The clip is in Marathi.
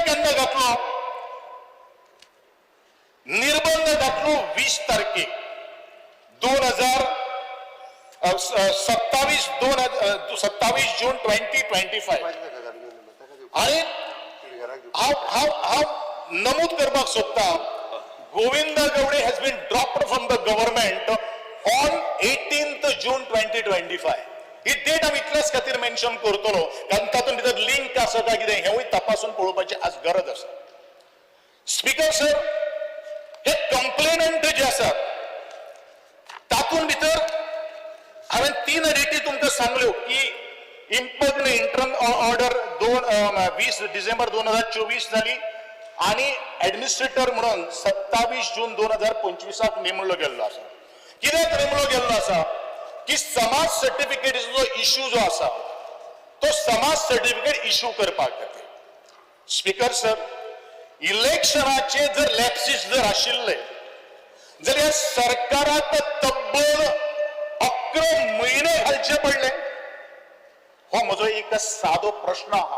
केन्ना घातलो निर्बंध घातलो 20 तारखेक 27 जून 2025 आणि हांव नमूद करपाक सोदता Govind Gawde has been dropped from the government on 18th June 2025 ही डेट हांव इतल्याच खातीर मेन्शन करतलो कारण तातूंत भितर लिंक आसा काय कितें हेंवूय तपासून पळोवपाची आज गरज आसा स्पीकर सर हे कंप्लेनंट जे आसात तातूंत भितर हांवें 3 डेटी तुमकां सांगल्यो की इम्पग्न इंटरम ऑर्डर 20 डिसेंबर 2024 जाली आणि ऍडमिनिस्ट्रेटर म्हणून 27 जून 2025 नेमलो गेल्लो आसा कित्याक नेमलो गेल्लो आसा की समाज सर्टिफिकेटीचो जो इश्यू जो आसा तो समाज सर्टिफिकेट इश्यू करपाक खातीर स्पीकर सर इलेक्शनाचे जर लॅप्सीस जर आशिल्ले जाल्यार सरकाराक तब्बल 11 म्हयने घालचे पडले हो म्हजो एक सादो प्रश्न आहा